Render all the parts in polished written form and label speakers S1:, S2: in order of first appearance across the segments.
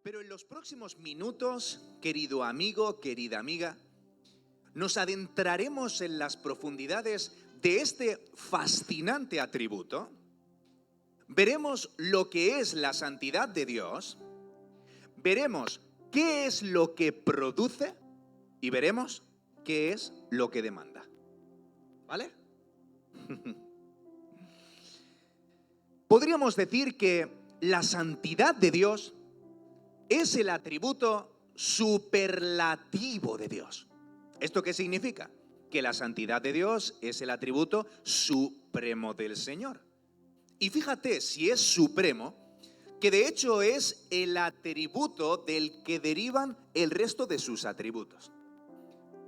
S1: Pero en los próximos minutos, querido amigo, querida amiga, nos adentraremos en las profundidades de este fascinante atributo. Veremos lo que es la santidad de Dios, veremos qué es lo que produce y veremos qué es lo que demanda. ¿Vale? Podríamos decir que la santidad de Dios es el atributo superlativo de Dios. ¿Esto qué significa? Que la santidad de Dios es el atributo supremo del Señor. Y fíjate si es supremo, que de hecho es el atributo del que derivan el resto de sus atributos.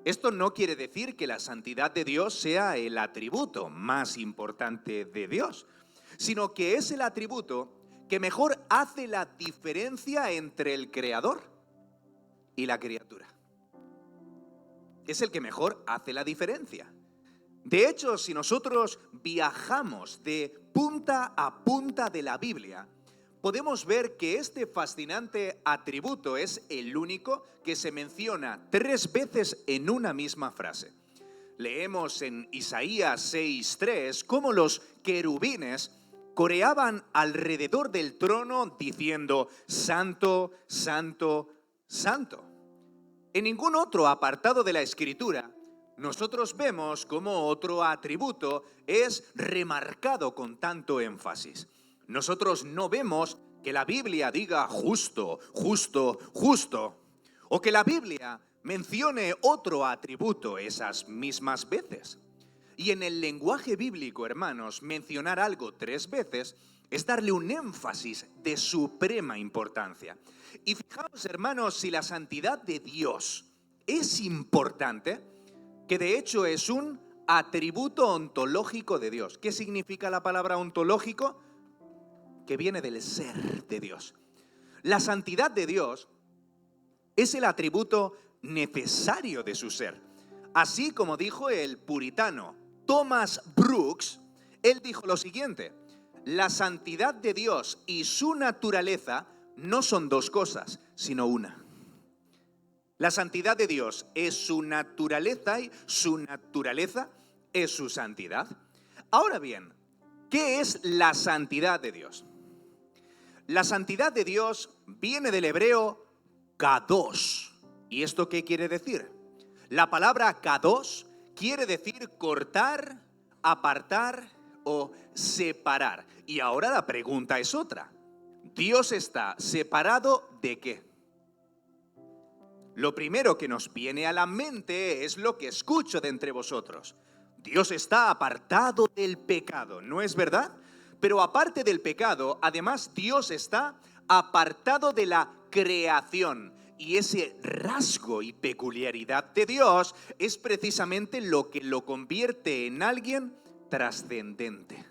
S1: Esto no quiere decir que la santidad de Dios sea el atributo más importante de Dios, sino que es el atributo que mejor hace la diferencia entre el creador y la criatura. Es el que mejor hace la diferencia. De hecho, si nosotros viajamos de punta a punta de la Biblia, podemos ver que este fascinante atributo es el único que se menciona 3 veces en una misma frase. Leemos en Isaías 6:3 cómo los querubines coreaban alrededor del trono diciendo: Santo, Santo, Santo. En ningún otro apartado de la Escritura nosotros vemos cómo otro atributo es remarcado con tanto énfasis. Nosotros no vemos que la Biblia diga justo, justo, justo, o que la Biblia mencione otro atributo esas mismas veces. Y en el lenguaje bíblico, hermanos, mencionar algo 3 veces es darle un énfasis de suprema importancia. Y fijaos, hermanos, si la santidad de Dios es importante, que de hecho es un atributo ontológico de Dios. ¿Qué significa la palabra ontológico? Que viene del ser de Dios. La santidad de Dios es el atributo necesario de su ser. Así como dijo el puritano Thomas Brooks, él dijo lo siguiente: la santidad de Dios y su naturaleza no son 2 cosas, sino una. La santidad de Dios es su naturaleza y su naturaleza es su santidad. Ahora bien, ¿qué es la santidad de Dios? La santidad de Dios viene del hebreo kadosh. ¿Y esto qué quiere decir? La palabra kadosh quiere decir cortar, apartar o separar. Y ahora la pregunta es otra. ¿Dios está separado de qué? Lo primero que nos viene a la mente es lo que escucho de entre vosotros. Dios está apartado del pecado, ¿no es verdad? Pero aparte del pecado, además Dios está apartado de la creación. Y ese rasgo y peculiaridad de Dios es precisamente lo que lo convierte en alguien trascendente.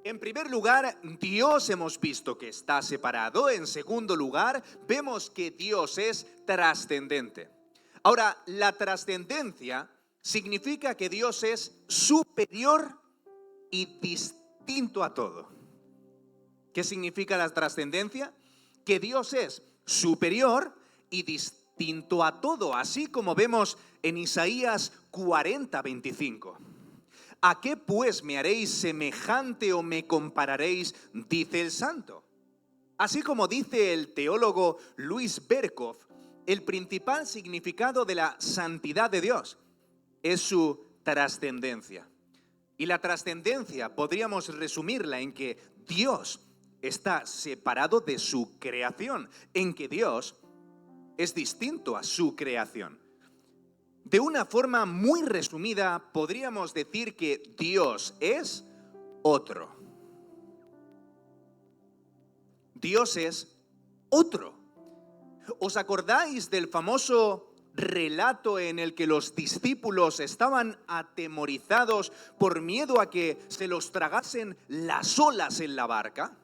S1: En primer lugar, Dios hemos visto que está separado. En segundo lugar, vemos que Dios es trascendente. Ahora, la trascendencia significa que Dios es superior y distinto a todo. ¿Qué significa la trascendencia? Que Dios es superior y distinto a todo, así como vemos en Isaías 40:25. ¿A qué pues me haréis semejante o me compararéis? Dice el santo. Así como dice el teólogo Luis Berkhoff, el principal significado de la santidad de Dios es su trascendencia. Y la trascendencia podríamos resumirla en que Dios está separado de su creación, en que Dios es distinto a su creación. De una forma muy resumida, podríamos decir que Dios es otro. Dios es otro. ¿Os acordáis del famoso relato en el que los discípulos estaban atemorizados por miedo a que se los tragasen las olas en la barca?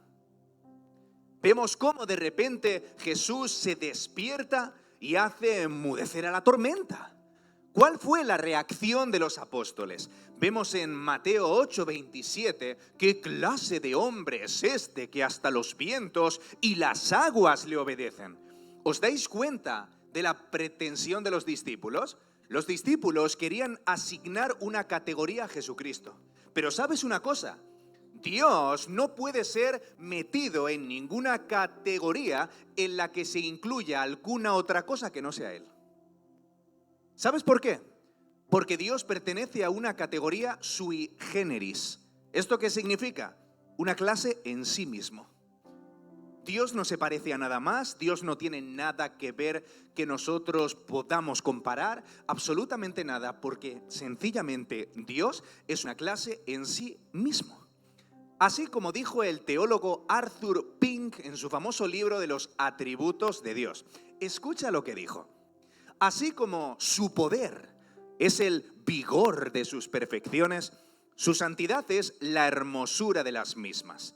S1: Vemos cómo de repente Jesús se despierta y hace enmudecer a la tormenta. ¿Cuál fue la reacción de los apóstoles? Vemos en Mateo 8:27, ¿qué clase de hombre es este que hasta los vientos y las aguas le obedecen? ¿Os dais cuenta de la pretensión de los discípulos? Los discípulos querían asignar una categoría a Jesucristo. Pero ¿sabes una cosa? Dios no puede ser metido en ninguna categoría en la que se incluya alguna otra cosa que no sea Él. ¿Sabes por qué? Porque Dios pertenece a una categoría sui generis. ¿Esto qué significa? Una clase en sí mismo. Dios no se parece a nada más, Dios no tiene nada que ver que nosotros podamos comparar, absolutamente nada, porque sencillamente Dios es una clase en sí mismo. Así como dijo el teólogo Arthur Pink en su famoso libro de los atributos de Dios. Escucha lo que dijo. Así como su poder es el vigor de sus perfecciones, su santidad es la hermosura de las mismas.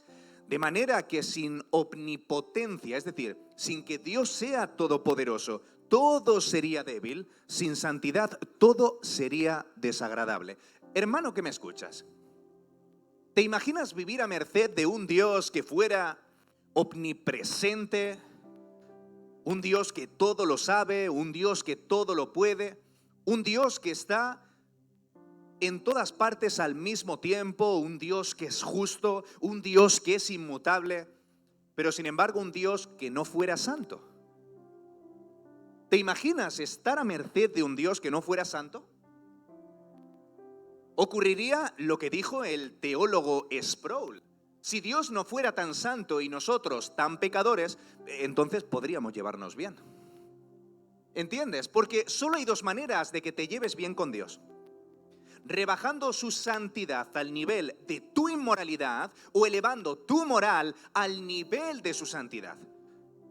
S1: De manera que sin omnipotencia, es decir, sin que Dios sea todopoderoso, todo sería débil, sin santidad todo sería desagradable. Hermano que me escuchas, ¿te imaginas vivir a merced de un Dios que fuera omnipresente? Un Dios que todo lo sabe, un Dios que todo lo puede, un Dios que está en todas partes al mismo tiempo, un Dios que es justo, un Dios que es inmutable, pero sin embargo un Dios que no fuera santo. ¿Te imaginas estar a merced de un Dios que no fuera santo? Ocurriría lo que dijo el teólogo Sproul. Si Dios no fuera tan santo y nosotros tan pecadores, entonces podríamos llevarnos bien. ¿Entiendes? Porque solo hay dos maneras de que te lleves bien con Dios: rebajando su santidad al nivel de tu inmoralidad o elevando tu moral al nivel de su santidad.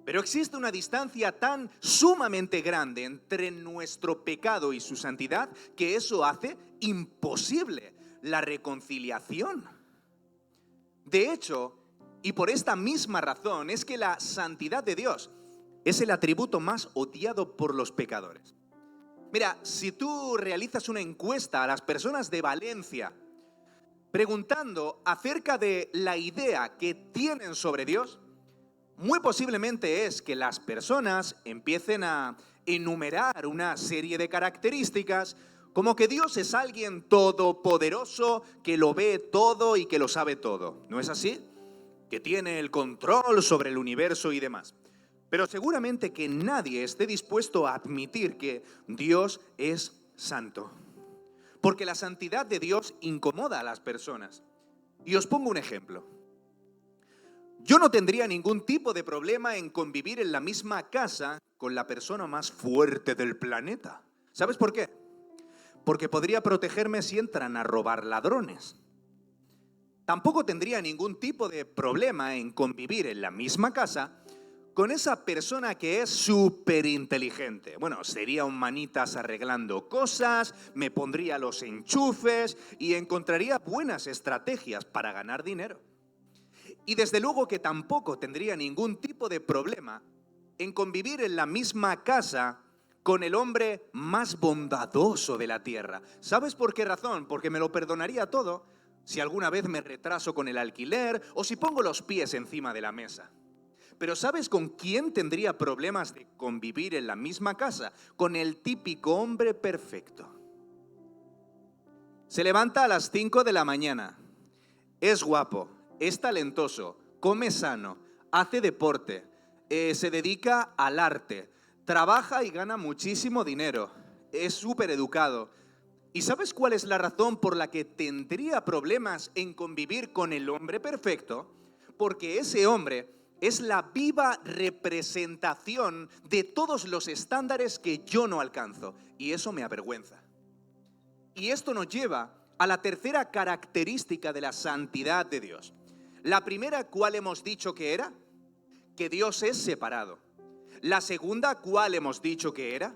S1: Pero existe una distancia tan sumamente grande entre nuestro pecado y su santidad que eso hace imposible la reconciliación. De hecho, y por esta misma razón, es que la santidad de Dios es el atributo más odiado por los pecadores. Mira, si tú realizas una encuesta a las personas de Valencia preguntando acerca de la idea que tienen sobre Dios, muy posiblemente es que las personas empiecen a enumerar una serie de características como que Dios es alguien todopoderoso, que lo ve todo y que lo sabe todo. ¿No es así? Que tiene el control sobre el universo y demás. Pero seguramente que nadie esté dispuesto a admitir que Dios es santo. Porque la santidad de Dios incomoda a las personas. Y os pongo un ejemplo. Yo no tendría ningún tipo de problema en convivir en la misma casa con la persona más fuerte del planeta. ¿Sabes por qué? Porque podría protegerme si entran a robar ladrones. Tampoco tendría ningún tipo de problema en convivir en la misma casa con esa persona que es súper inteligente. Bueno, sería un manitas arreglando cosas, me pondría los enchufes y encontraría buenas estrategias para ganar dinero. Y desde luego que tampoco tendría ningún tipo de problema en convivir en la misma casa con el hombre más bondadoso de la tierra. ¿Sabes por qué razón? Porque me lo perdonaría todo si alguna vez me retraso con el alquiler o si pongo los pies encima de la mesa. Pero ¿sabes con quién tendría problemas de convivir en la misma casa? Con el típico hombre perfecto. Se levanta a las 5 de la mañana, es guapo, es talentoso, come sano, hace deporte, se dedica al arte, trabaja y gana muchísimo dinero, es súper educado. ¿Y sabes cuál es la razón por la que tendría problemas en convivir con el hombre perfecto? Porque ese hombre es la viva representación de todos los estándares que yo no alcanzo. Y eso me avergüenza. Y esto nos lleva a la tercera característica de la santidad de Dios. La primera, ¿cuál hemos dicho que era? Que Dios es separado. La segunda, ¿cuál hemos dicho que era?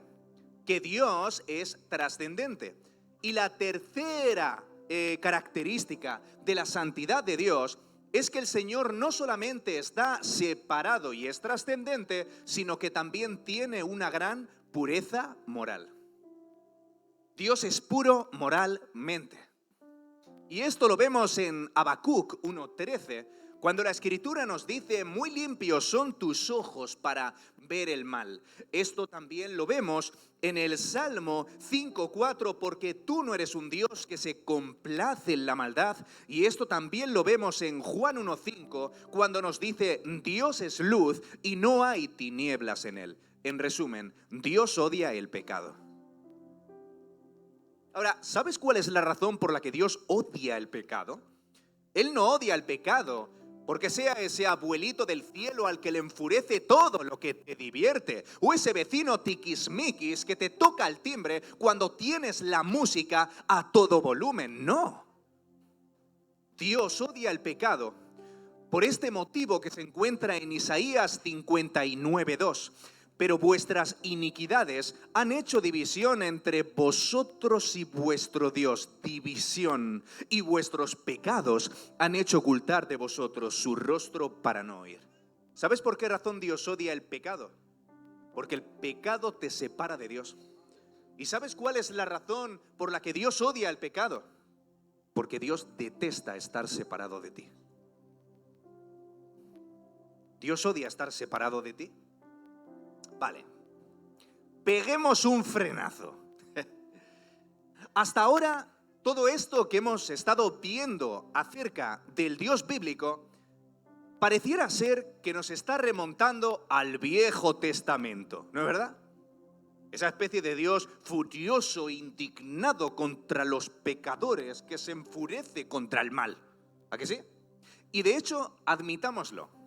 S1: Que Dios es trascendente. Y la tercera característica de la santidad de Dios es que el Señor no solamente está separado y es trascendente, sino que también tiene una gran pureza moral. Dios es puro moralmente. Y esto lo vemos en Habacuc 1:13, cuando la Escritura nos dice: muy limpios son tus ojos para ver el mal. Esto también lo vemos en el Salmo 5:4, porque tú no eres un Dios que se complace en la maldad. Y esto también lo vemos en Juan 1:5, cuando nos dice: Dios es luz y no hay tinieblas en él. En resumen, Dios odia el pecado. Ahora, ¿sabes cuál es la razón por la que Dios odia el pecado? Él no odia el pecado porque sea ese abuelito del cielo al que le enfurece todo lo que te divierte, o ese vecino tiquismiquis que te toca el timbre cuando tienes la música a todo volumen. No. Dios odia el pecado por este motivo que se encuentra en Isaías 59:2. Pero vuestras iniquidades han hecho división entre vosotros y vuestro Dios, división, y vuestros pecados han hecho ocultar de vosotros su rostro para no oír. ¿Sabes por qué razón Dios odia el pecado? Porque el pecado te separa de Dios. ¿Y sabes cuál es la razón por la que Dios odia el pecado? Porque Dios detesta estar separado de ti. ¿Dios odia estar separado de ti? Vale, peguemos un frenazo. Hasta ahora, todo esto que hemos estado viendo acerca del Dios bíblico pareciera ser que nos está remontando al Viejo Testamento, ¿no es verdad? Esa especie de Dios furioso, indignado contra los pecadores, que se enfurece contra el mal. ¿A que sí? Y de hecho, admitámoslo.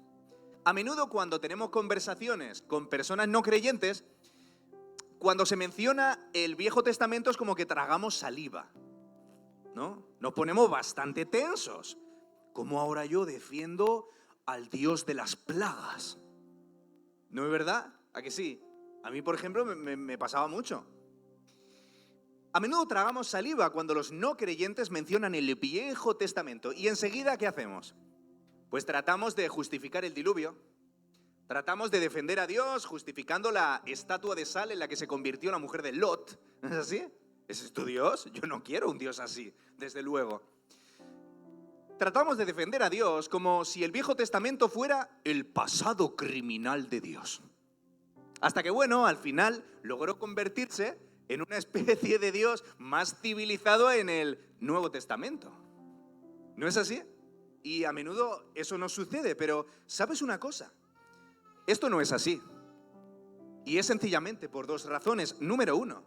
S1: A menudo cuando tenemos conversaciones con personas no creyentes, cuando se menciona el Viejo Testamento es como que tragamos saliva, ¿no? Nos ponemos bastante tensos. ¿Cómo ahora yo defiendo al Dios de las plagas? ¿No es verdad? ¿A que sí? A mí, por ejemplo, me pasaba mucho. A menudo tragamos saliva cuando los no creyentes mencionan el Viejo Testamento. Y enseguida, ¿qué hacemos? Pues tratamos de justificar el diluvio, tratamos de defender a Dios justificando la estatua de sal en la que se convirtió la mujer de Lot. ¿No es así? ¿Ese es tu Dios? Yo no quiero un Dios así, desde luego. Tratamos de defender a Dios como si el Viejo Testamento fuera el pasado criminal de Dios. Hasta que, bueno, al final logró convertirse en una especie de Dios más civilizado en el Nuevo Testamento. ¿No es así? Y a menudo eso no sucede, pero ¿sabes una cosa? Esto no es así. Y es sencillamente por dos razones. Número uno,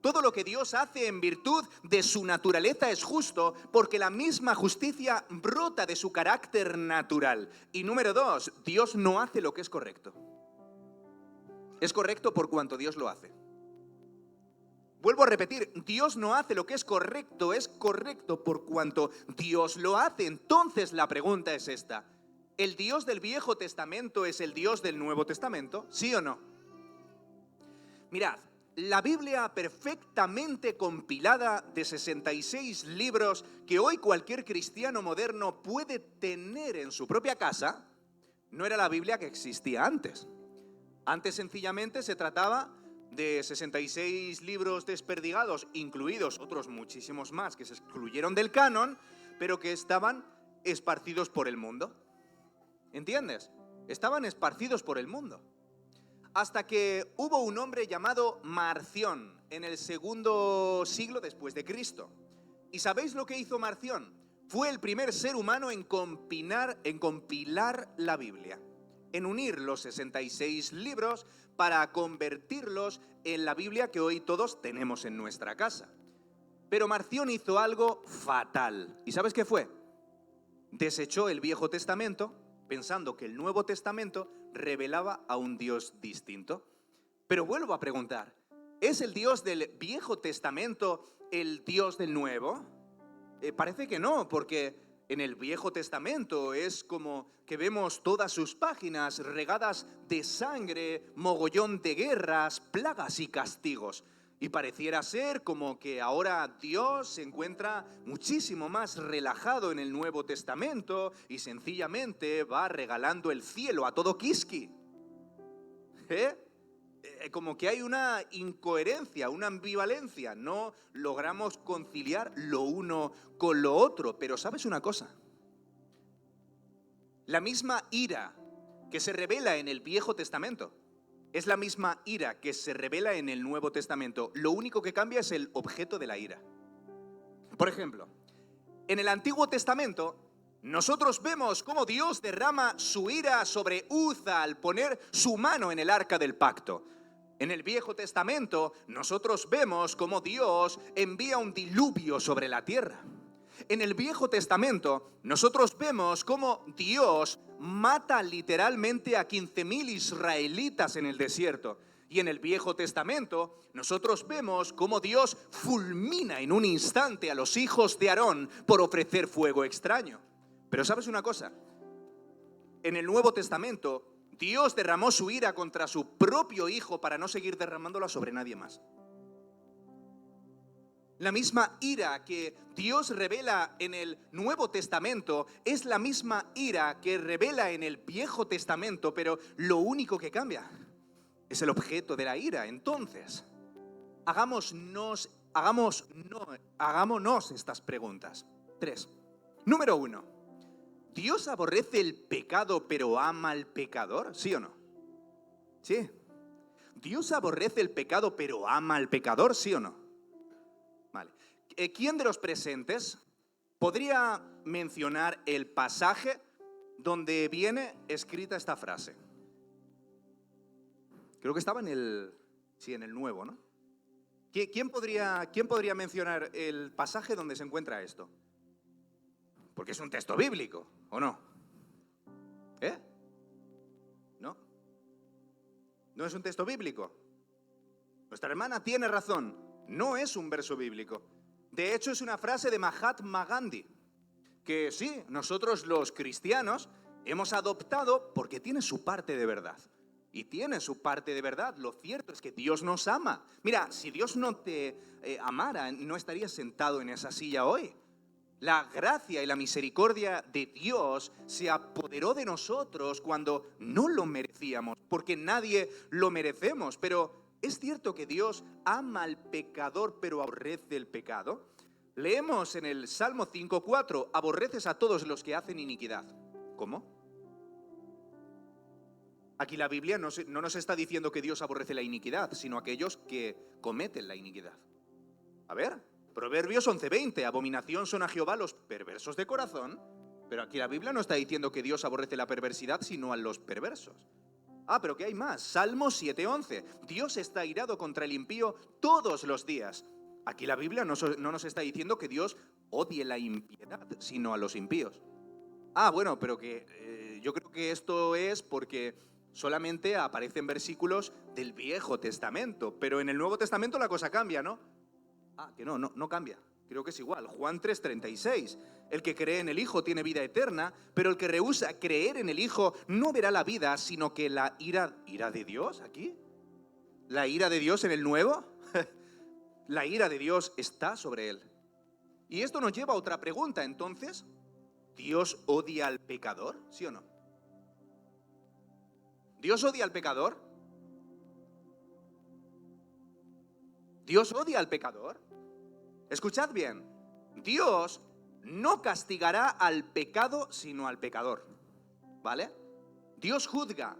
S1: todo lo que Dios hace en virtud de su naturaleza es justo porque la misma justicia brota de su carácter natural. Y número dos, Dios no hace lo que es correcto. Es correcto por cuanto Dios lo hace. Vuelvo a repetir, Dios no hace lo que es correcto por cuanto Dios lo hace. Entonces la pregunta es esta: ¿el Dios del Viejo Testamento es el Dios del Nuevo Testamento? ¿Sí o no? Mirad, la Biblia perfectamente compilada de 66 libros que hoy cualquier cristiano moderno puede tener en su propia casa, no era la Biblia que existía antes. Antes sencillamente se trataba de 66 libros desperdigados, incluidos otros muchísimos más que se excluyeron del canon, pero que estaban esparcidos por el mundo. ¿Entiendes? Estaban esparcidos por el mundo. Hasta que hubo un hombre llamado Marción en el segundo siglo después de Cristo. ¿Y sabéis lo que hizo Marción? Fue el primer ser humano en compilar la Biblia, en unir los 66 libros para convertirlos en la Biblia que hoy todos tenemos en nuestra casa. Pero Marción hizo algo fatal. ¿Y sabes qué fue? Desechó el Viejo Testamento pensando que el Nuevo Testamento revelaba a un Dios distinto. Pero vuelvo a preguntar, ¿es el Dios del Viejo Testamento el Dios del Nuevo? Parece que no, porque en el Viejo Testamento es como que vemos todas sus páginas regadas de sangre, mogollón de guerras, plagas y castigos. Y pareciera ser como que ahora Dios se encuentra muchísimo más relajado en el Nuevo Testamento y sencillamente va regalando el cielo a todo quisqui. como que hay una incoherencia, una ambivalencia. No logramos conciliar lo uno con lo otro. Pero ¿sabes una cosa? La misma ira que se revela en el Viejo Testamento es la misma ira que se revela en el Nuevo Testamento. Lo único que cambia es el objeto de la ira. Por ejemplo, en el Antiguo Testamento nosotros vemos cómo Dios derrama su ira sobre Uza al poner su mano en el arca del pacto. En el Viejo Testamento nosotros vemos cómo Dios envía un diluvio sobre la tierra. En el Viejo Testamento nosotros vemos cómo Dios mata literalmente a 15.000 israelitas en el desierto. Y en el Viejo Testamento nosotros vemos cómo Dios fulmina en un instante a los hijos de Aarón por ofrecer fuego extraño. Pero ¿sabes una cosa? En el Nuevo Testamento Dios derramó su ira contra su propio Hijo para no seguir derramándola sobre nadie más. La misma ira que Dios revela en el Nuevo Testamento es la misma ira que revela en el Viejo Testamento, pero lo único que cambia es el objeto de la ira. Entonces, hagámonos estas preguntas. 3. Número 1. ¿Dios aborrece el pecado pero ama al pecador? ¿Sí o no? Sí. ¿Dios aborrece el pecado pero ama al pecador? ¿Sí o no? Vale. ¿Quién de los presentes podría mencionar el pasaje donde viene escrita esta frase? Creo que estaba en el Nuevo, ¿no? ¿Quién podría mencionar el pasaje donde se encuentra esto? Porque es un texto bíblico, ¿o no? ¿No? ¿No es un texto bíblico? Nuestra hermana tiene razón, no es un verso bíblico. De hecho, es una frase de Mahatma Gandhi, que sí, nosotros los cristianos hemos adoptado porque tiene su parte de verdad. Y tiene su parte de verdad. Lo cierto es que Dios nos ama. Mira, si Dios no te amara, no estarías sentado en esa silla hoy. La gracia y la misericordia de Dios se apoderó de nosotros cuando no lo merecíamos, porque nadie lo merecemos. Pero ¿es cierto que Dios ama al pecador pero aborrece el pecado? Leemos en el Salmo 5:4, aborreces a todos los que hacen iniquidad. ¿Cómo? Aquí la Biblia no nos está diciendo que Dios aborrece la iniquidad, sino aquellos que cometen la iniquidad. A ver, Proverbios 11:20, abominación son a Jehová los perversos de corazón. Pero aquí la Biblia no está diciendo que Dios aborrece la perversidad, sino a los perversos. Pero ¿qué hay más? Salmo 7:11, Dios está airado contra el impío todos los días. Aquí la Biblia no nos está diciendo que Dios odie la impiedad, sino a los impíos. Bueno, pero que yo creo que esto es porque solamente aparecen versículos del Viejo Testamento, pero en el Nuevo Testamento la cosa cambia, ¿no? Que no cambia. Creo que es igual. Juan 3:36. El que cree en el Hijo tiene vida eterna, pero el que rehúsa creer en el Hijo no verá la vida, sino que la ira de Dios aquí. ¿La ira de Dios en el Nuevo? La ira de Dios está sobre él. Y esto nos lleva a otra pregunta. Entonces, ¿Dios odia al pecador? ¿Sí o no? ¿Dios odia al pecador? ¿Dios odia al pecador? Escuchad bien, Dios no castigará al pecado, sino al pecador, ¿vale? Dios juzga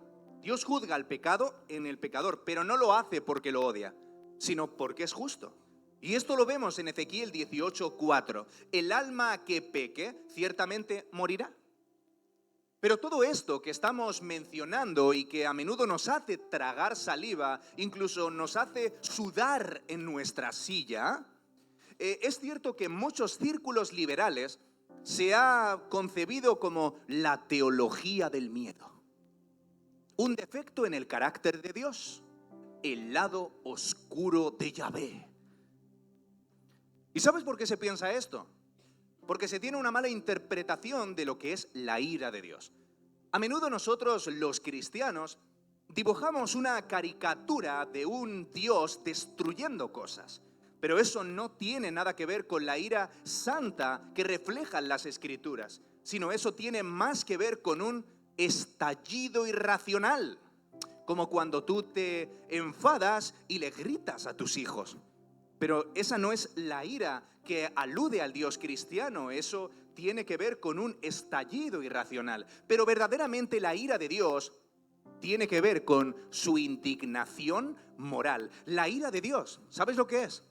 S1: al pecado en el pecador, pero no lo hace porque lo odia, sino porque es justo. Y esto lo vemos en Ezequiel 18:4. El alma que peque ciertamente morirá. Pero todo esto que estamos mencionando y que a menudo nos hace tragar saliva, incluso nos hace sudar en nuestra silla, es cierto que en muchos círculos liberales se ha concebido como la teología del miedo. Un defecto en el carácter de Dios, el lado oscuro de Yahvé. ¿Y sabes por qué se piensa esto? Porque se tiene una mala interpretación de lo que es la ira de Dios. A menudo nosotros, los cristianos, dibujamos una caricatura de un Dios destruyendo cosas. Pero eso no tiene nada que ver con la ira santa que reflejan las Escrituras, sino eso tiene más que ver con un estallido irracional. como cuando tú te enfadas y le gritas a tus hijos. Pero esa no es la ira que alude al Dios cristiano, eso tiene que ver con un estallido irracional. Pero verdaderamente la ira de Dios tiene que ver con su indignación moral. La ira de Dios, ¿sabes lo que es?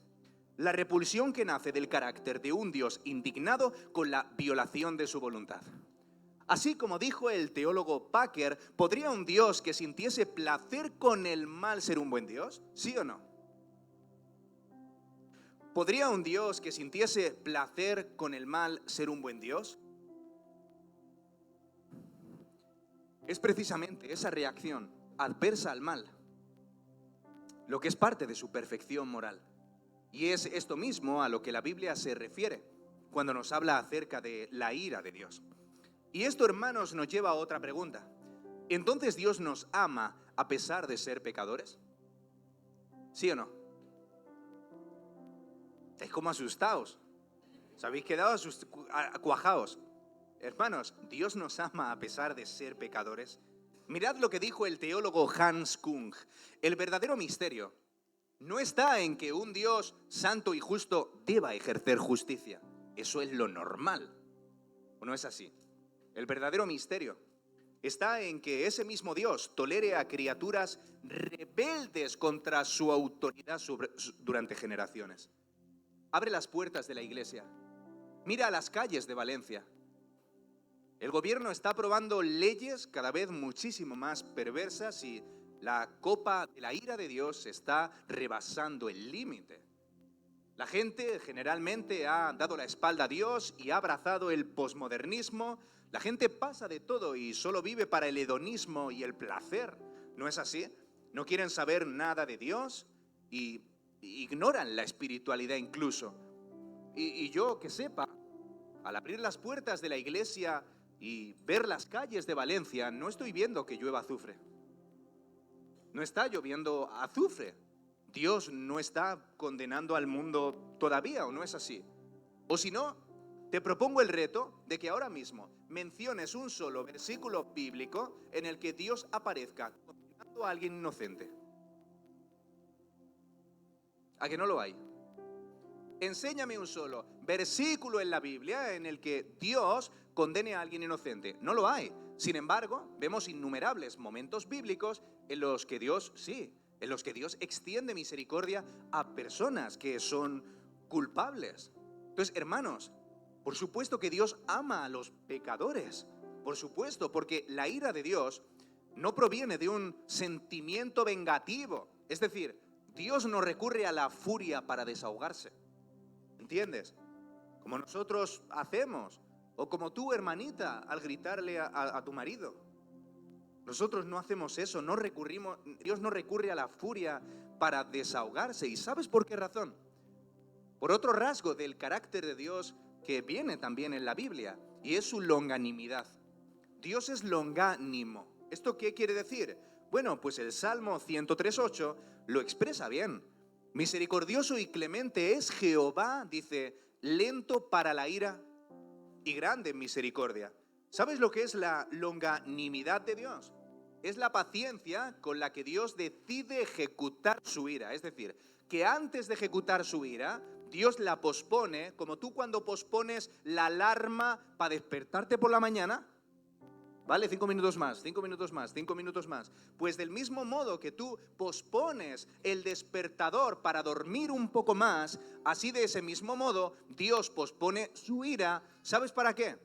S1: La repulsión que nace del carácter de un Dios indignado con la violación de su voluntad. Así como dijo el teólogo Packer, ¿podría un Dios que sintiese placer con el mal ser un buen Dios? ¿Sí o no? ¿Podría un Dios que sintiese placer con el mal ser un buen Dios? Es precisamente esa reacción adversa al mal lo que es parte de su perfección moral. Y es esto mismo a lo que la Biblia se refiere cuando nos habla acerca de la ira de Dios. Y esto, hermanos, nos lleva a otra pregunta. ¿Entonces Dios nos ama a pesar de ser pecadores? ¿Sí o no? Estáis como asustados. Os habéis quedado cuajaos. Hermanos, ¿Dios nos ama a pesar de ser pecadores? Mirad lo que dijo el teólogo Hans Kung. El verdadero misterio no está en que un Dios santo y justo deba ejercer justicia. Eso es lo normal. ¿O no es así? El verdadero misterio está en que ese mismo Dios tolere a criaturas rebeldes contra su autoridad durante generaciones. Abre las puertas de la iglesia. Mira a las calles de Valencia. El gobierno está aprobando leyes cada vez muchísimo más perversas y la copa de la ira de Dios está rebasando el límite. La gente generalmente ha dado la espalda a Dios y ha abrazado el posmodernismo. La gente pasa de todo y solo vive para el hedonismo y el placer. ¿No es así? No quieren saber nada de Dios y ignoran la espiritualidad incluso. Y yo, que sepa, al abrir las puertas de la iglesia y ver las calles de Valencia, no estoy viendo que llueva azufre. No está lloviendo azufre. Dios no está condenando al mundo todavía, ¿o no es así? O si no, te propongo el reto de que ahora mismo menciones un solo versículo bíblico en el que Dios aparezca condenando a alguien inocente. ¿A que no lo hay? Enséñame un solo versículo en la Biblia en el que Dios condene a alguien inocente. No lo hay. Sin embargo, vemos innumerables momentos bíblicos en los que Dios, en los que Dios extiende misericordia a personas que son culpables. Entonces, hermanos, por supuesto que Dios ama a los pecadores. Por supuesto, porque la ira de Dios no proviene de un sentimiento vengativo. Es decir, Dios no recurre a la furia para desahogarse. ¿Entiendes? Como nosotros hacemos, o como tú, hermanita, al gritarle a tu marido. Nosotros no hacemos eso, Dios no recurre a la furia para desahogarse. ¿Y sabes por qué razón? Por otro rasgo del carácter de Dios que viene también en la Biblia, y es su longanimidad. Dios es longánimo. ¿Esto qué quiere decir? Bueno, pues el Salmo 103:8 lo expresa bien. Misericordioso y clemente es Jehová, dice, lento para la ira y grande en misericordia. ¿Sabes lo que es la longanimidad de Dios? Es la paciencia con la que Dios decide ejecutar su ira. Es decir, que antes de ejecutar su ira, Dios la pospone, como tú cuando pospones la alarma para despertarte por la mañana. Vale, 5 minutos más, 5 minutos más, 5 minutos más. Pues del mismo modo que tú pospones el despertador para dormir un poco más, así de ese mismo modo, Dios pospone su ira. ¿Sabes para qué?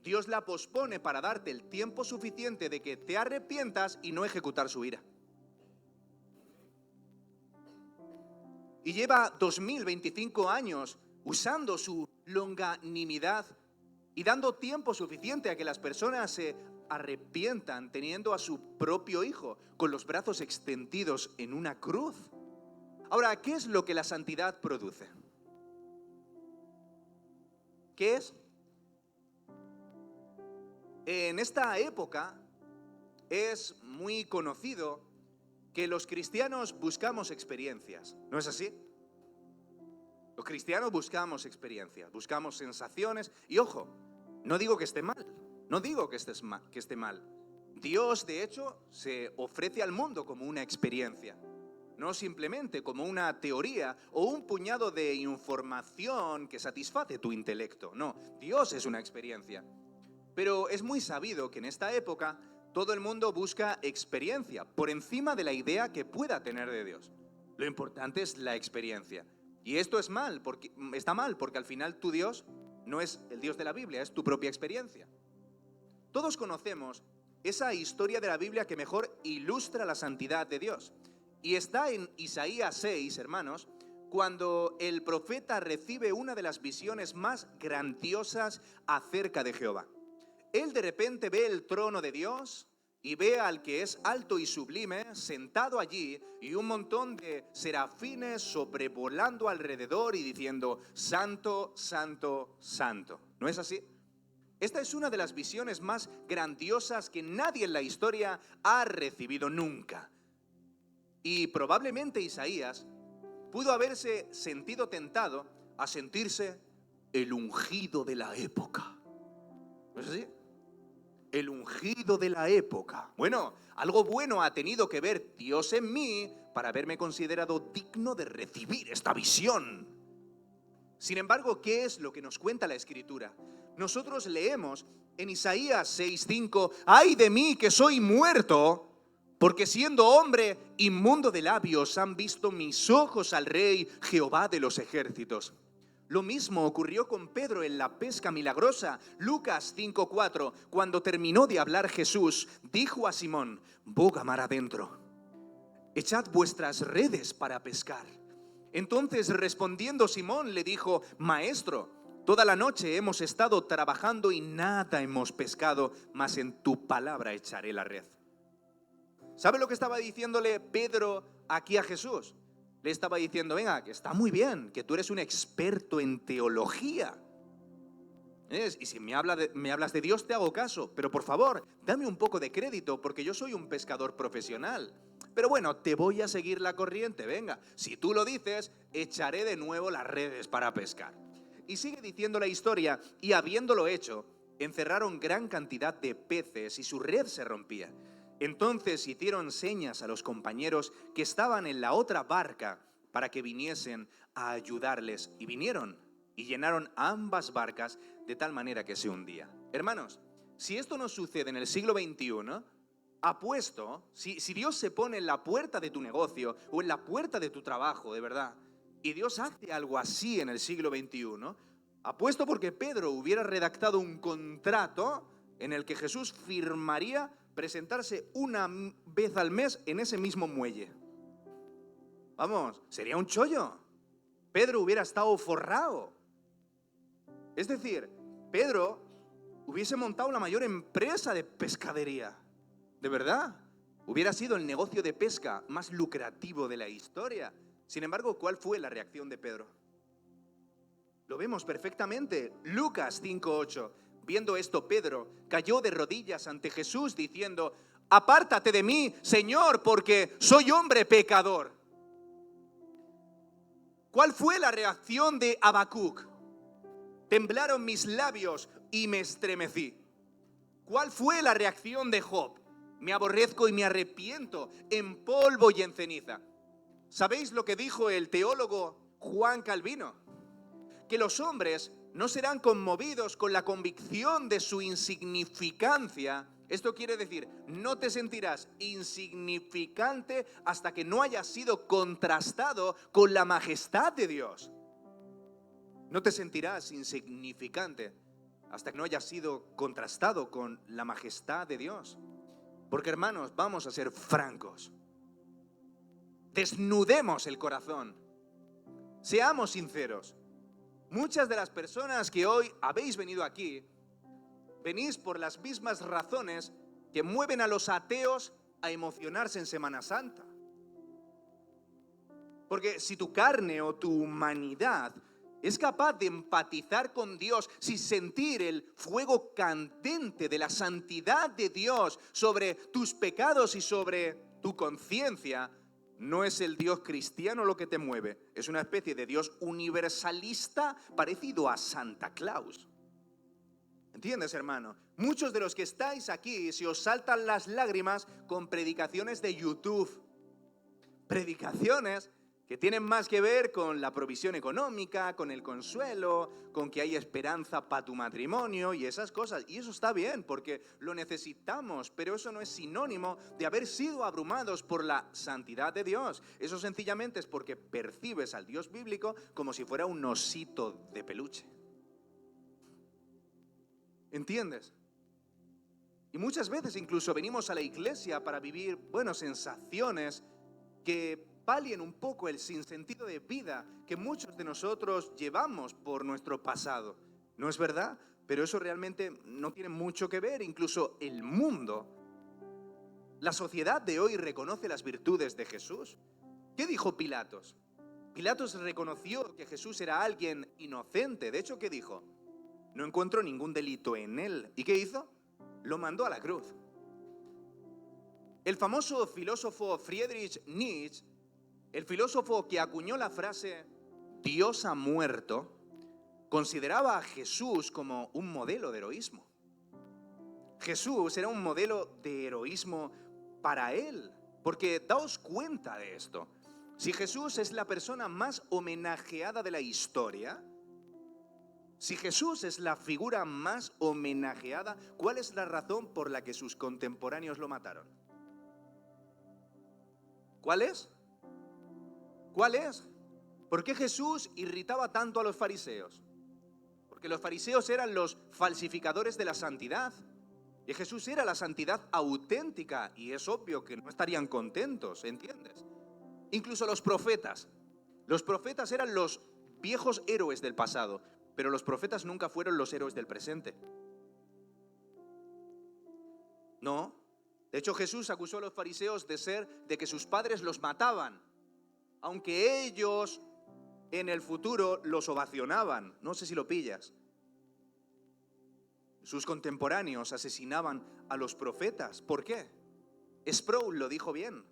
S1: Dios la pospone para darte el tiempo suficiente de que te arrepientas y no ejecutar su ira. Y lleva 2025 años usando su longanimidad y dando tiempo suficiente a que las personas se arrepientan, teniendo a su propio hijo con los brazos extendidos en una cruz. Ahora, ¿qué es lo que la santidad produce? ¿Qué es? En esta época es muy conocido que los cristianos buscamos experiencias, ¿no es así? Los cristianos buscamos experiencias, buscamos sensaciones y ojo, no digo que esté mal, no digo que esté mal, Dios, de hecho, se ofrece al mundo como una experiencia, no simplemente como una teoría o un puñado de información que satisface tu intelecto. No, Dios es una experiencia. Pero es muy sabido que en esta época todo el mundo busca experiencia por encima de la idea que pueda tener de Dios. Lo importante es la experiencia. Y esto está mal porque al final tu Dios no es el Dios de la Biblia, es tu propia experiencia. Todos conocemos esa historia de la Biblia que mejor ilustra la santidad de Dios. Y está en Isaías 6, hermanos, cuando el profeta recibe una de las visiones más grandiosas acerca de Jehová. Él de repente ve el trono de Dios y ve al que es alto y sublime sentado allí y un montón de serafines sobrevolando alrededor y diciendo: Santo, Santo, Santo. ¿No es así? Esta es una de las visiones más grandiosas que nadie en la historia ha recibido nunca. Y probablemente Isaías pudo haberse sentido tentado a sentirse el ungido de la época. ¿No es así? El ungido de la época. Bueno, algo bueno ha tenido que ver Dios en mí para haberme considerado digno de recibir esta visión. Sin embargo, ¿qué es lo que nos cuenta la Escritura? Nosotros leemos en Isaías 6:5: ¡ay de mí que soy muerto! Porque siendo hombre inmundo de labios han visto mis ojos al Rey Jehová de los ejércitos. Lo mismo ocurrió con Pedro en la pesca milagrosa. Lucas 5:4, cuando terminó de hablar Jesús, dijo a Simón: boga mar adentro, echad vuestras redes para pescar. Entonces respondiendo Simón le dijo: Maestro, toda la noche hemos estado trabajando y nada hemos pescado, mas en tu palabra echaré la red. ¿Sabe lo que estaba diciéndole Pedro aquí a Jesús? Le estaba diciendo: venga, que está muy bien, que tú eres un experto en teología. Y si me hablas de Dios, te hago caso. Pero por favor, dame un poco de crédito, porque yo soy un pescador profesional. Pero bueno, te voy a seguir la corriente, venga. Si tú lo dices, echaré de nuevo las redes para pescar. Y sigue diciendo la historia: y habiéndolo hecho, encerraron gran cantidad de peces y su red se rompía. Entonces hicieron señas a los compañeros que estaban en la otra barca para que viniesen a ayudarles. Y vinieron y llenaron ambas barcas de tal manera que se hundía. Hermanos, si esto no sucede en el siglo XXI, apuesto, si Dios se pone en la puerta de tu negocio o en la puerta de tu trabajo, de verdad, y Dios hace algo así en el siglo XXI, apuesto porque Pedro hubiera redactado un contrato en el que Jesús firmaría presentarse una vez al mes en ese mismo muelle. Vamos, sería un chollo. Pedro hubiera estado forrado. Es decir, Pedro hubiese montado la mayor empresa de pescadería. De verdad, hubiera sido el negocio de pesca más lucrativo de la historia. Sin embargo, ¿cuál fue la reacción de Pedro? Lo vemos perfectamente. Lucas 5:8. Viendo esto, Pedro cayó de rodillas ante Jesús diciendo: apártate de mí, Señor, porque soy hombre pecador. ¿Cuál fue la reacción de Habacuc? Temblaron mis labios y me estremecí. ¿Cuál fue la reacción de Job? Me aborrezco y me arrepiento, en polvo y en ceniza. ¿Sabéis lo que dijo el teólogo Juan Calvino? Que los hombres no serán conmovidos con la convicción de su insignificancia. Esto quiere decir, no te sentirás insignificante hasta que no hayas sido contrastado con la majestad de Dios. No te sentirás insignificante hasta que no hayas sido contrastado con la majestad de Dios. Porque, hermanos, vamos a ser francos. Desnudemos el corazón. Seamos sinceros. Muchas de las personas que hoy habéis venido aquí, venís por las mismas razones que mueven a los ateos a emocionarse en Semana Santa. Porque si tu carne o tu humanidad es capaz de empatizar con Dios, sin sentir el fuego candente de la santidad de Dios sobre tus pecados y sobre tu conciencia, no es el Dios cristiano lo que te mueve, es una especie de Dios universalista parecido a Santa Claus. ¿Entiendes, hermano? Muchos de los que estáis aquí se os saltan las lágrimas con predicaciones de YouTube. Predicaciones que tienen más que ver con la provisión económica, con el consuelo, con que hay esperanza para tu matrimonio y esas cosas. Y eso está bien, porque lo necesitamos, pero eso no es sinónimo de haber sido abrumados por la santidad de Dios. Eso sencillamente es porque percibes al Dios bíblico como si fuera un osito de peluche. ¿Entiendes? Y muchas veces incluso venimos a la iglesia para vivir, sensaciones que palien un poco el sinsentido de vida que muchos de nosotros llevamos por nuestro pasado. ¿No es verdad? Pero eso realmente no tiene mucho que ver. Incluso el mundo, la sociedad de hoy reconoce las virtudes de Jesús. ¿Qué dijo Pilatos? Pilatos reconoció que Jesús era alguien inocente. De hecho, ¿qué dijo? No encuentro ningún delito en él. ¿Y qué hizo? Lo mandó a la cruz. El famoso filósofo Friedrich Nietzsche, el filósofo que acuñó la frase Dios ha muerto, consideraba a Jesús como un modelo de heroísmo. Jesús era un modelo de heroísmo para él, porque daos cuenta de esto. Si Jesús es la persona más homenajeada de la historia, si Jesús es la figura más homenajeada, ¿cuál es la razón por la que sus contemporáneos lo mataron? ¿Cuál es? ¿Cuál es? ¿Por qué Jesús irritaba tanto a los fariseos? Porque los fariseos eran los falsificadores de la santidad. Y Jesús era la santidad auténtica. Y es obvio que no estarían contentos, ¿entiendes? Incluso los profetas. Los profetas eran los viejos héroes del pasado. Pero los profetas nunca fueron los héroes del presente. No. De hecho, Jesús acusó a los fariseos de que sus padres los mataban, aunque ellos en el futuro los ovacionaban. No sé si lo pillas. Sus contemporáneos asesinaban a los profetas. ¿Por qué? Sproul lo dijo bien.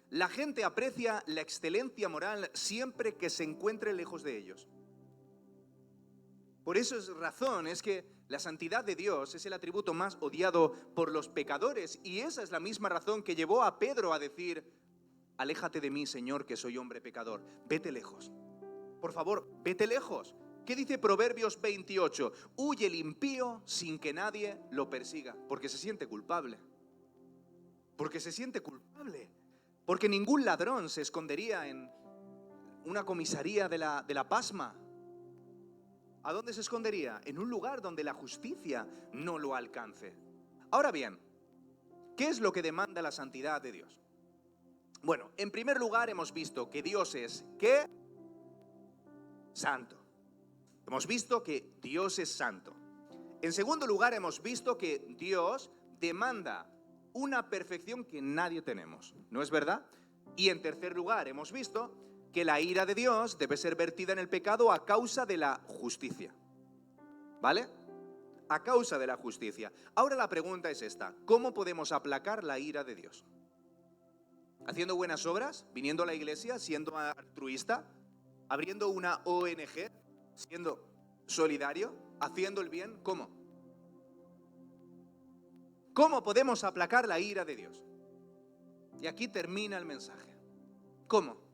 S1: La gente aprecia la excelencia moral siempre que se encuentre lejos de ellos. Por eso es razón, es que la santidad de Dios es el atributo más odiado por los pecadores. Y esa es la misma razón que llevó a Pedro a decir: aléjate de mí, Señor, que soy hombre pecador. Vete lejos. Por favor, vete lejos. ¿Qué dice Proverbios 28? Huye el impío sin que nadie lo persiga, porque se siente culpable. Porque se siente culpable. Porque ningún ladrón se escondería en una comisaría de la pasma. ¿A dónde se escondería? En un lugar donde la justicia no lo alcance. Ahora bien, ¿qué es lo que demanda la santidad de Dios? Bueno, en primer lugar hemos visto que Dios es, ¿qué? Santo. Hemos visto que Dios es santo. En segundo lugar hemos visto que Dios demanda una perfección que nadie tenemos, ¿no es verdad? Y en tercer lugar hemos visto que la ira de Dios debe ser vertida en el pecado a causa de la justicia. ¿Vale? A causa de la justicia. Ahora la pregunta es esta: ¿cómo podemos aplacar la ira de Dios? ¿Haciendo buenas obras? ¿Viniendo a la iglesia? ¿Siendo altruista? ¿Abriendo una ONG? ¿Siendo solidario? ¿Haciendo el bien? ¿Cómo? ¿Cómo podemos aplacar la ira de Dios? Y aquí termina el mensaje. ¿Cómo?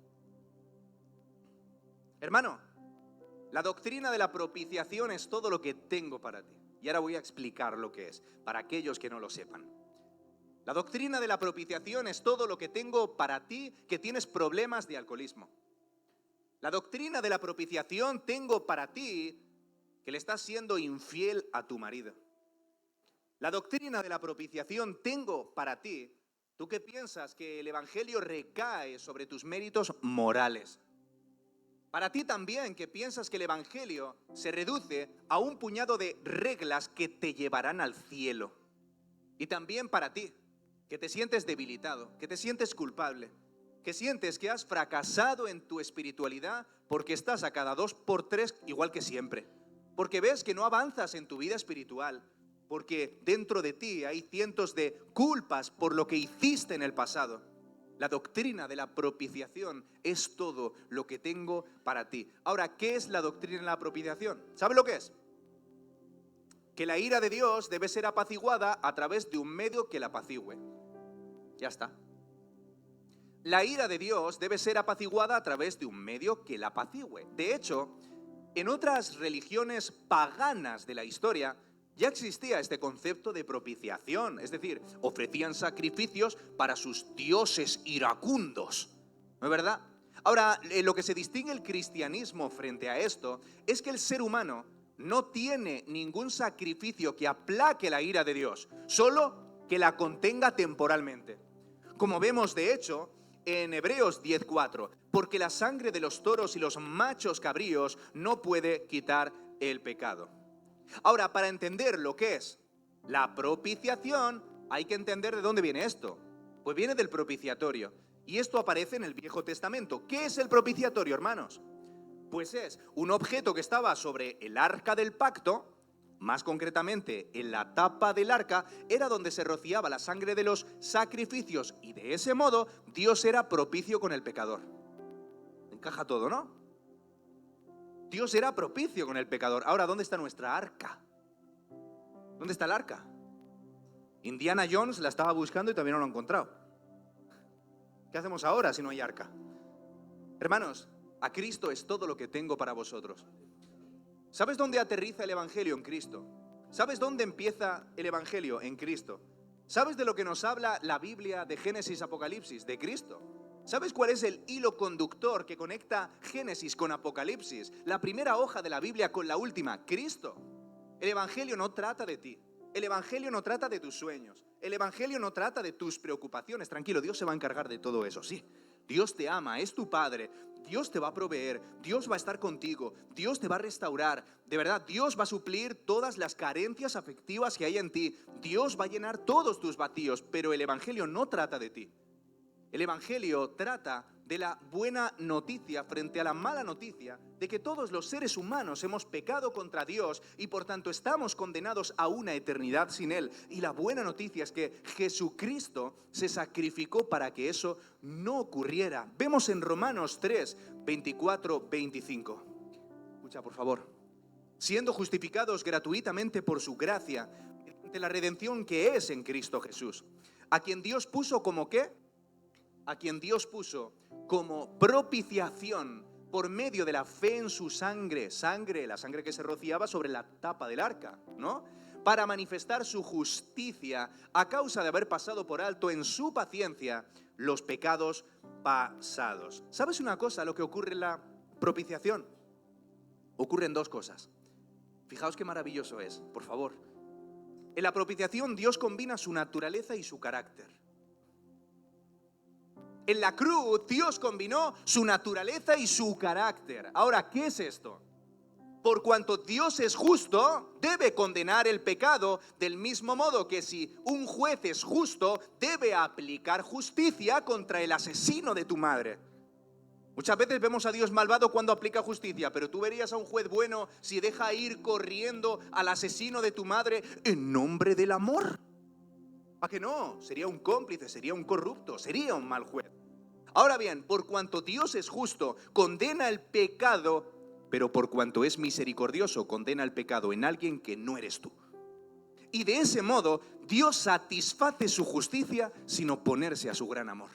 S1: Hermano, la doctrina de la propiciación es todo lo que tengo para ti. Y ahora voy a explicar lo que es, para aquellos que no lo sepan. La doctrina de la propiciación es todo lo que tengo para ti que tienes problemas de alcoholismo. La doctrina de la propiciación tengo para ti que le estás siendo infiel a tu marido. La doctrina de la propiciación tengo para ti, tú que piensas que el evangelio recae sobre tus méritos morales. Para ti también, que piensas que el evangelio se reduce a un puñado de reglas que te llevarán al cielo. Y también para ti, que te sientes debilitado, que te sientes culpable, que sientes que has fracasado en tu espiritualidad porque estás a cada 2 por 3 igual que siempre. Porque ves que no avanzas en tu vida espiritual, porque dentro de ti hay cientos de culpas por lo que hiciste en el pasado. La doctrina de la propiciación es todo lo que tengo para ti. Ahora, ¿qué es la doctrina de la propiciación? ¿Sabe lo que es? que la ira de Dios debe ser apaciguada a través de un medio que la apacigüe. Ya está. La ira de Dios debe ser apaciguada a través de un medio que la apacigüe. De hecho, en otras religiones paganas de la historia ya existía este concepto de propiciación, es decir, ofrecían sacrificios para sus dioses iracundos, ¿no es verdad? Ahora, lo que se distingue el cristianismo frente a esto es que el ser humano no tiene ningún sacrificio que aplaque la ira de Dios, solo que la contenga temporalmente. Como vemos, de hecho, en Hebreos 10:4, porque la sangre de los toros y los machos cabríos no puede quitar el pecado. Ahora, para entender lo que es la propiciación, hay que entender de dónde viene esto. Pues viene del propiciatorio. Y esto aparece en el Viejo Testamento. ¿Qué es el propiciatorio, hermanos? Pues es un objeto que estaba sobre el arca del pacto, más concretamente en la tapa del arca, era donde se rociaba la sangre de los sacrificios y de ese modo Dios era propicio con el pecador. Encaja todo, ¿no? Dios era propicio con el pecador. Ahora, ¿dónde está nuestra arca? ¿Dónde está el arca? Indiana Jones la estaba buscando y todavía no lo ha encontrado. ¿Qué hacemos ahora si no hay arca? Hermanos, a Cristo es todo lo que tengo para vosotros. ¿Sabes dónde aterriza el Evangelio? En Cristo. ¿Sabes dónde empieza el Evangelio? En Cristo. ¿Sabes de lo que nos habla la Biblia de Génesis, Apocalipsis? De Cristo. ¿Sabes cuál es el hilo conductor que conecta Génesis con Apocalipsis? La primera hoja de la Biblia con la última, Cristo. El Evangelio no trata de ti. El Evangelio no trata de tus sueños. El Evangelio no trata de tus preocupaciones. Tranquilo, Dios se va a encargar de todo eso, sí. Dios te ama, es tu Padre. Dios te va a proveer, Dios va a estar contigo, Dios te va a restaurar. De verdad, Dios va a suplir todas las carencias afectivas que hay en ti. Dios va a llenar todos tus vacíos, pero el Evangelio no trata de ti. El Evangelio trata de la buena noticia frente a la mala noticia de que todos los seres humanos hemos pecado contra Dios y por tanto estamos condenados a una eternidad sin Él. Y la buena noticia es que Jesucristo se sacrificó para que eso no ocurriera. Vemos en Romanos 3, 24, 25. Escucha, por favor. Siendo justificados gratuitamente por su gracia, mediante la redención que es en Cristo Jesús, a quien Dios puso como ¿qué? A quien Dios puso como propiciación por medio de la fe en su sangre, la sangre que se rociaba sobre la tapa del arca, ¿no? Para manifestar su justicia a causa de haber pasado por alto en su paciencia los pecados pasados. ¿Sabes una cosa? Lo que ocurre en la propiciación. Ocurren dos cosas. Fijaos qué maravilloso es, por favor. En la propiciación Dios combina su naturaleza y su carácter. En la cruz, Dios combinó su naturaleza y su carácter. Ahora, ¿qué es esto? Por cuanto Dios es justo, debe condenar el pecado del mismo modo que si un juez es justo, debe aplicar justicia contra el asesino de tu madre. Muchas veces vemos a Dios malvado cuando aplica justicia, pero tú verías a un juez bueno si deja ir corriendo al asesino de tu madre en nombre del amor. ¿A que no? Sería un cómplice, sería un corrupto, sería un mal juez. Ahora bien, por cuanto Dios es justo, condena el pecado, pero por cuanto es misericordioso, condena el pecado en alguien que no eres tú. Y de ese modo, Dios satisface su justicia sin oponerse a su gran amor.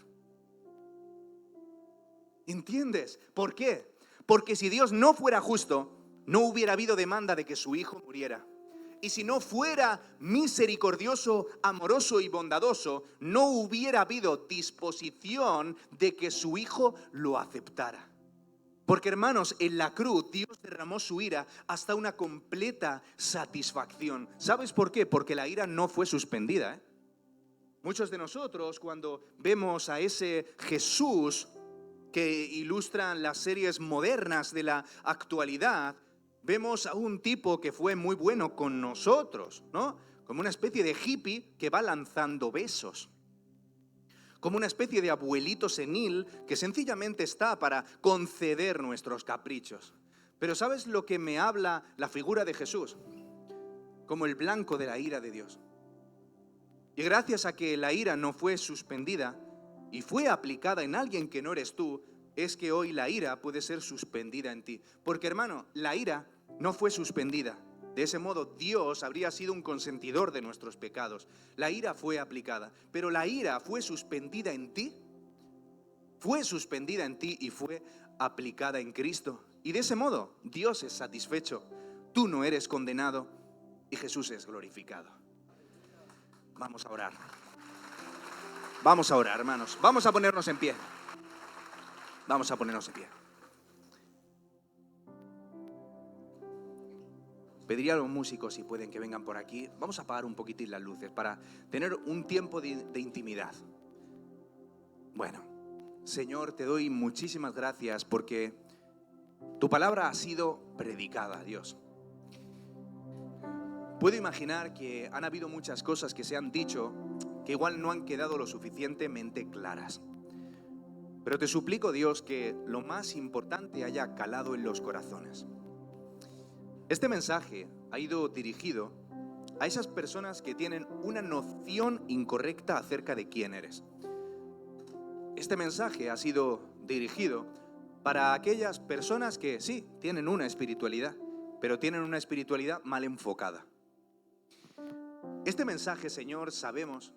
S1: ¿Entiendes? ¿Por qué? Porque si Dios no fuera justo, no hubiera habido demanda de que su hijo muriera. Y si no fuera misericordioso, amoroso y bondadoso, no hubiera habido disposición de que su hijo lo aceptara. Porque, hermanos, en la cruz Dios derramó su ira hasta una completa satisfacción. ¿Sabes por qué? Porque la ira no fue suspendida, ¿eh? Muchos de nosotros, cuando vemos a ese Jesús que ilustran las series modernas de la actualidad, vemos a un tipo que fue muy bueno con nosotros, ¿no? Como una especie de hippie que va lanzando besos. Como una especie de abuelito senil que sencillamente está para conceder nuestros caprichos. Pero ¿sabes lo que me habla la figura de Jesús? Como el blanco de la ira de Dios. Y gracias a que la ira no fue suspendida y fue aplicada en alguien que no eres tú, es que hoy la ira puede ser suspendida en ti. Porque, hermano, la ira no fue suspendida. De ese modo, Dios habría sido un consentidor de nuestros pecados. La ira fue aplicada, pero la ira fue suspendida en ti. Fue suspendida en ti y fue aplicada en Cristo. Y de ese modo, Dios es satisfecho. Tú no eres condenado y Jesús es glorificado. Vamos a orar. Vamos a orar, hermanos. Vamos a ponernos en pie. Vamos a ponernos en pie. Pediría a los músicos, si pueden, que vengan por aquí. Vamos a apagar un poquitín las luces para tener un tiempo de intimidad. Bueno, Señor, te doy muchísimas gracias porque tu palabra ha sido predicada, Dios. Puedo imaginar que han habido muchas cosas que se han dicho que igual no han quedado lo suficientemente claras. Pero te suplico, Dios, que lo más importante haya calado en los corazones. Este mensaje ha ido dirigido a esas personas que tienen una noción incorrecta acerca de quién eres. Este mensaje ha sido dirigido para aquellas personas que sí, tienen una espiritualidad, pero tienen una espiritualidad mal enfocada. Este mensaje, Señor, sabemos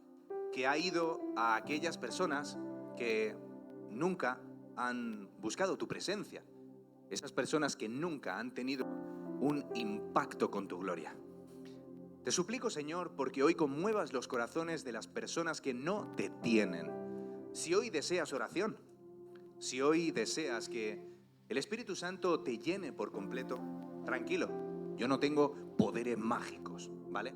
S1: que ha ido a aquellas personas que nunca han buscado tu presencia. Esas personas que nunca han tenido un impacto con tu gloria. Te suplico, Señor, porque hoy conmuevas los corazones de las personas que no te tienen. Si hoy deseas oración, si hoy deseas que el Espíritu Santo te llene por completo, tranquilo, yo no tengo poderes mágicos, ¿vale?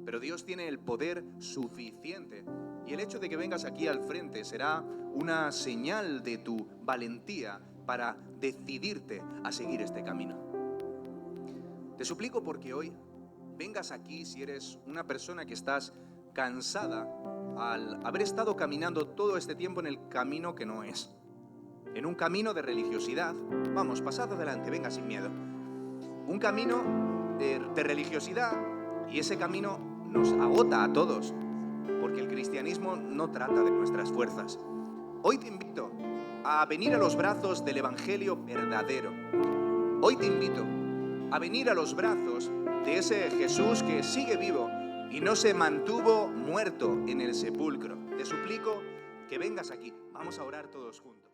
S1: Pero Dios tiene el poder suficiente y el hecho de que vengas aquí al frente será una señal de tu valentía para decidirte a seguir este camino. Te suplico porque hoy vengas aquí si eres una persona que estás cansada al haber estado caminando todo este tiempo en el camino que no es. En un camino de religiosidad. Vamos, pasad adelante, venga sin miedo. Un camino de religiosidad y ese camino nos agota a todos porque el cristianismo no trata de nuestras fuerzas. Hoy te invito a venir a los brazos del Evangelio verdadero. Hoy te invito a venir a los brazos de ese Jesús que sigue vivo y no se mantuvo muerto en el sepulcro. Te suplico que vengas aquí. Vamos a orar todos juntos.